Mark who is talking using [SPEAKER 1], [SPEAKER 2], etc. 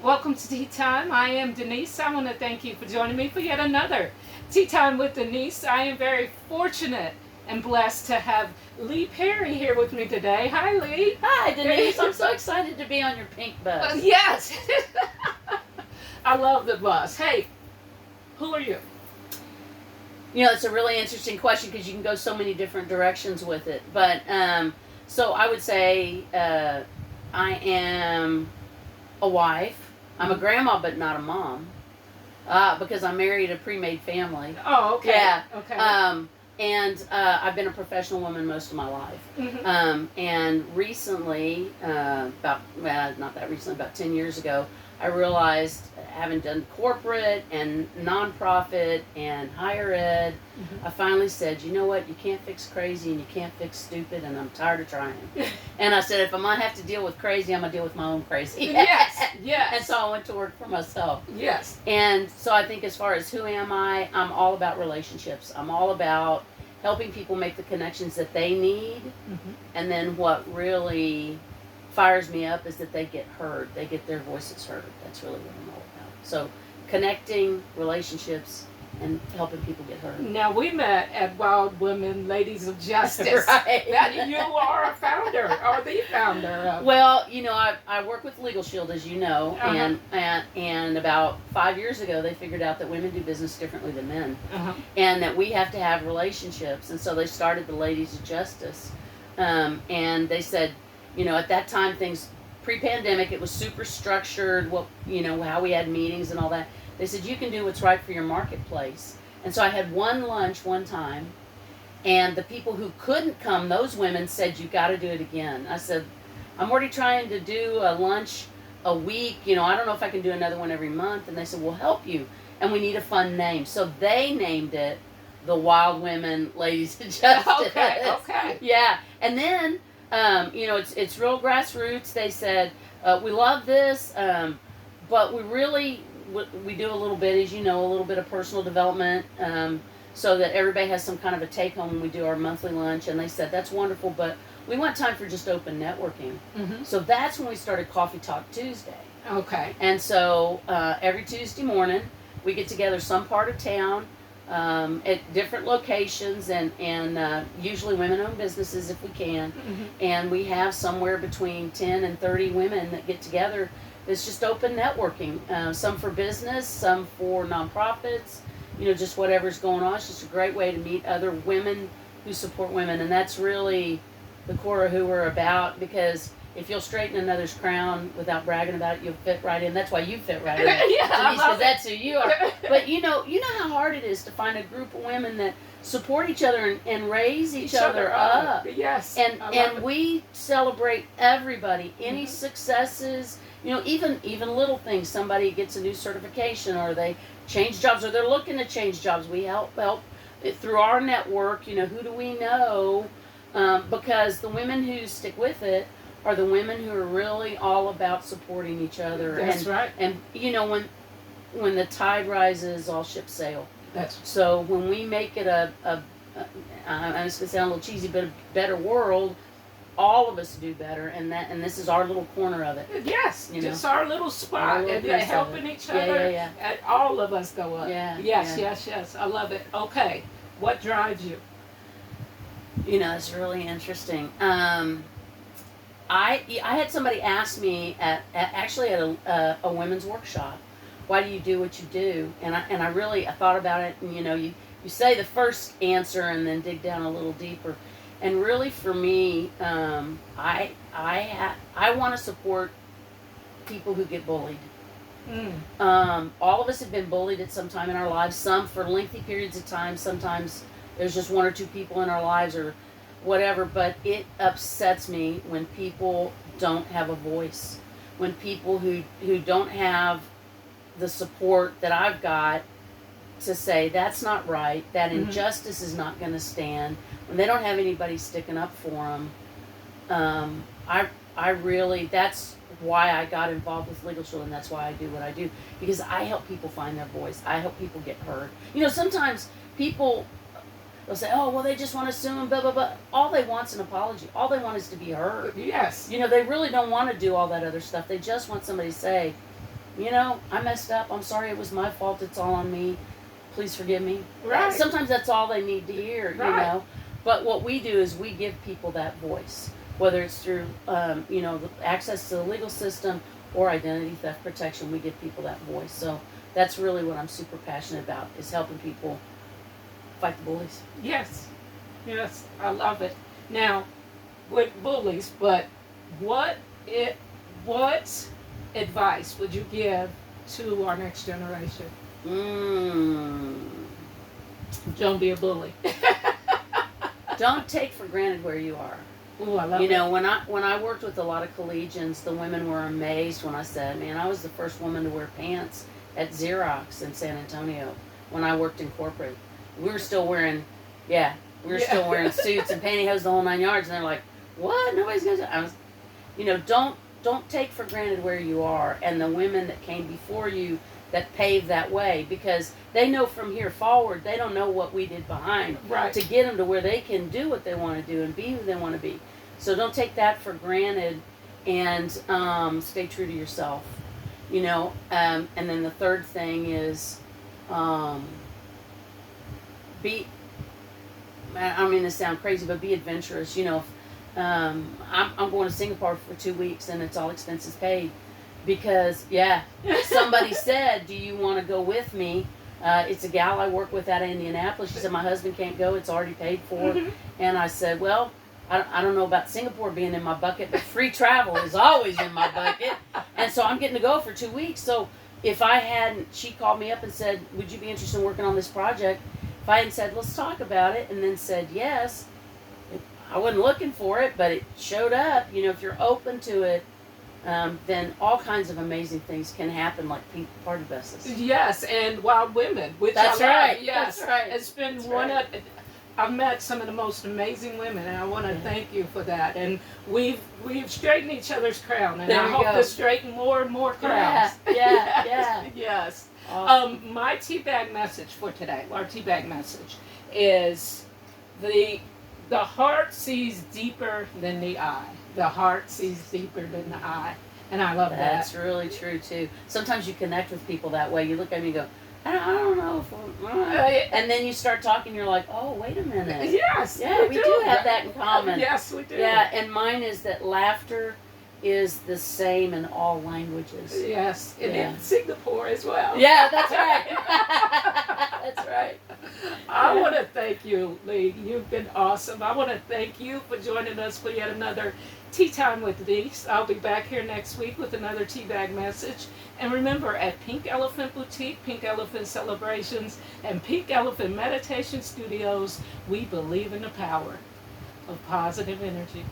[SPEAKER 1] Welcome to Tea Time. I am Denise. I want to thank you for joining me for yet another Tea Time with Denise. I am very fortunate and blessed to have Leigh Perry here with me today. Hi, Leigh.
[SPEAKER 2] Hi, Denise. I'm so excited to be on your pink bus.
[SPEAKER 1] Yes. I love the bus. Hey, who are you?
[SPEAKER 2] You know, it's a really interesting question because you can go so many different directions with it. But so I would say I am a wife. I'm a grandma, but not a mom, because I married a pre-made family.
[SPEAKER 1] Oh, okay.
[SPEAKER 2] Yeah.
[SPEAKER 1] Okay.
[SPEAKER 2] And I've been a professional woman most of my life.
[SPEAKER 1] Mm-hmm.
[SPEAKER 2] And recently, not that recently, about 10 years ago, I realized, having done corporate and nonprofit and higher ed, I finally said, you know what, you can't fix crazy and you can't fix stupid, and I'm tired of trying. And I said, if I'm going to have to deal with crazy, I'm going to deal with my own crazy.
[SPEAKER 1] Yes, yes.
[SPEAKER 2] And so I went to work for myself.
[SPEAKER 1] Yes.
[SPEAKER 2] And so I think, as far as who am I, I'm all about relationships. I'm all about helping people make the connections that they need. And then what really fires me up is that they get heard. They get their voices heard. That's really what I'm all about. So connecting, relationships, and helping people get heard.
[SPEAKER 1] Now, we met at Wild Women Ladies of Justice.
[SPEAKER 2] Right.
[SPEAKER 1] That you are a founder, or the founder of.
[SPEAKER 2] Well, you know, I work with Legal Shield, as you know, and about 5 years ago, they figured out that women do business differently than men, and that we have to have relationships. And so they started the Ladies of Justice, and they said, you know, at that time, things pre-pandemic, it was super structured. How we had meetings and all that. They said, you can do what's right for your marketplace. And so I had one lunch one time, and the people who couldn't come, those women said, you got to do it again. I said, I'm already trying to do a lunch a week. You know, I don't know if I can do another one every month. And they said, we'll help you. And we need a fun name. So they named it the Wild Women Ladies of Justice.
[SPEAKER 1] Okay.
[SPEAKER 2] Yeah. And then, it's real grassroots. They said, we love this, but we do a little bit, as you know, a little bit of personal development, so that everybody has some kind of a take home when we do our monthly lunch. And they said, that's wonderful, but we want time for just open networking. So that's when we started Coffee Talk Tuesday.
[SPEAKER 1] Okay.
[SPEAKER 2] And so every Tuesday morning, we get together some part of town, at different locations, and usually women-owned businesses if we can. And we have somewhere between 10 and 30 women that get together. It's just open networking, some for business, some for nonprofits, just whatever's going on. It's just a great way to meet other women who support women, and that's really the core of who we're about, because if you'll straighten another's crown without bragging about it, you'll fit right in. That's why you fit right in.
[SPEAKER 1] Yeah,
[SPEAKER 2] because that's who you are. But you know how hard it is to find a group of women that support each other and raise each other up.
[SPEAKER 1] Yes.
[SPEAKER 2] And we celebrate everybody, any successes, even little things. Somebody gets a new certification, or they change jobs, or they're looking to change jobs. We help through our network. Who do we know? Because the women who stick with it are the women who are really all about supporting each other.
[SPEAKER 1] That's right.
[SPEAKER 2] And when the tide rises, all ships sail.
[SPEAKER 1] That's
[SPEAKER 2] so when we make it I'm just gonna sound a little cheesy, but a better world, all of us do better, and this is our little corner of it.
[SPEAKER 1] Yes, just our little spot, and helping each other.
[SPEAKER 2] Yeah.
[SPEAKER 1] And all of us go up.
[SPEAKER 2] Yeah.
[SPEAKER 1] Yes. I love it. Okay, what drives you?
[SPEAKER 2] It's really interesting. I had somebody ask me at a women's workshop, why do you do what you do? And I really thought about it, and you say the first answer and then dig down a little deeper. And really, for me, I want to support people who get bullied. All of us have been bullied at some time in our lives, some for lengthy periods of time. Sometimes there's just one or two people in our lives or whatever, but it upsets me when people don't have a voice, when people who don't have the support that I've got to say that's not right, that injustice is not going to stand, when they don't have anybody sticking up for them. I really, that's why I got involved with Legal Shield, and that's why I do what I do, because I help people find their voice. I help people get heard. Sometimes people, they'll say, oh, well, they just want to sue them, blah, blah, blah. All they want is an apology. All they want is to be heard.
[SPEAKER 1] Yes.
[SPEAKER 2] They really don't want to do all that other stuff. They just want somebody to say, you know, I messed up. I'm sorry. It was my fault. It's all on me. Please forgive me.
[SPEAKER 1] Right.
[SPEAKER 2] Sometimes that's all they need to hear, you
[SPEAKER 1] Right.
[SPEAKER 2] know. But what we do is we give people that voice, whether it's through, you know, the access to the legal system or identity theft protection. We give people that voice. So that's really what I'm super passionate about, is helping people fight the bullies.
[SPEAKER 1] Yes. Yes. I love it. Now, with bullies, but what what advice would you give to our next generation? Don't be a bully.
[SPEAKER 2] Don't take for granted where you are.
[SPEAKER 1] Ooh, I love
[SPEAKER 2] You
[SPEAKER 1] it.
[SPEAKER 2] know, when I worked with a lot of collegians, the women were amazed when I said, "Man, I was the first woman to wear pants at Xerox in San Antonio when I worked in corporate. We were still wearing, still wearing suits and pantyhose the whole 9 yards." And they're like, "What? Nobody's gonna?" I was, you know, don't take for granted where you are and the women that came before you that paved that way, because they know from here forward. They don't know what we did behind
[SPEAKER 1] Right.
[SPEAKER 2] to get them to where they can do what they want to do and be who they want to be. So don't take that for granted, and stay true to yourself. You know, and then the third thing is, be. I mean, this sounds crazy, but be adventurous. You know, I'm going to Singapore for 2 weeks, and it's all expenses paid, because somebody said, "Do you want to go with me?" It's a gal I work with out of Indianapolis. She said, "My husband can't go; it's already paid for."
[SPEAKER 1] Mhm.
[SPEAKER 2] And I said, "Well, I don't know about Singapore being in my bucket, but free travel is always in my bucket." And so I'm getting to go for 2 weeks. So if I hadn't, she called me up and said, "Would you be interested in working on this project?" If I hadn't said, "Let's talk about it," and then said yes, I wasn't looking for it, but it showed up. You know, if you're open to it, then all kinds of amazing things can happen, like pink party buses.
[SPEAKER 1] Yes, and wild women, which
[SPEAKER 2] That's
[SPEAKER 1] I love.
[SPEAKER 2] right.
[SPEAKER 1] Yes,
[SPEAKER 2] That's right.
[SPEAKER 1] It's been
[SPEAKER 2] That's
[SPEAKER 1] one
[SPEAKER 2] right.
[SPEAKER 1] of. I've met some of the most amazing women, and I want to thank you for that. And we've straightened each other's crown, and
[SPEAKER 2] There
[SPEAKER 1] I
[SPEAKER 2] we
[SPEAKER 1] hope
[SPEAKER 2] go.
[SPEAKER 1] to straighten more and more crowns.
[SPEAKER 2] Yeah.
[SPEAKER 1] Yes.
[SPEAKER 2] Awesome.
[SPEAKER 1] My teabag message for today, our teabag message, is the heart sees deeper than the eye. The heart sees deeper than the eye, and I love
[SPEAKER 2] That's
[SPEAKER 1] that.
[SPEAKER 2] really true too. Sometimes you connect with people that way. You look at me and go, I don't know if and then you start talking. You're like, oh, wait a minute.
[SPEAKER 1] Yes.
[SPEAKER 2] Yeah, we do have that in common.
[SPEAKER 1] Yes, we do.
[SPEAKER 2] Yeah, and mine is that laughter is the same in all languages.
[SPEAKER 1] Yes, and
[SPEAKER 2] Yeah.
[SPEAKER 1] in Singapore as well.
[SPEAKER 2] Yeah, that's right. That's right.
[SPEAKER 1] I want to thank you, Leigh. You've been awesome. I want to thank you for joining us for yet another Tea Time with Denise. I'll be back here next week with another teabag message. And remember, at Pink Elephant Boutique, Pink Elephant Celebrations, and Pink Elephant Meditation Studios, we believe in the power of positive energy.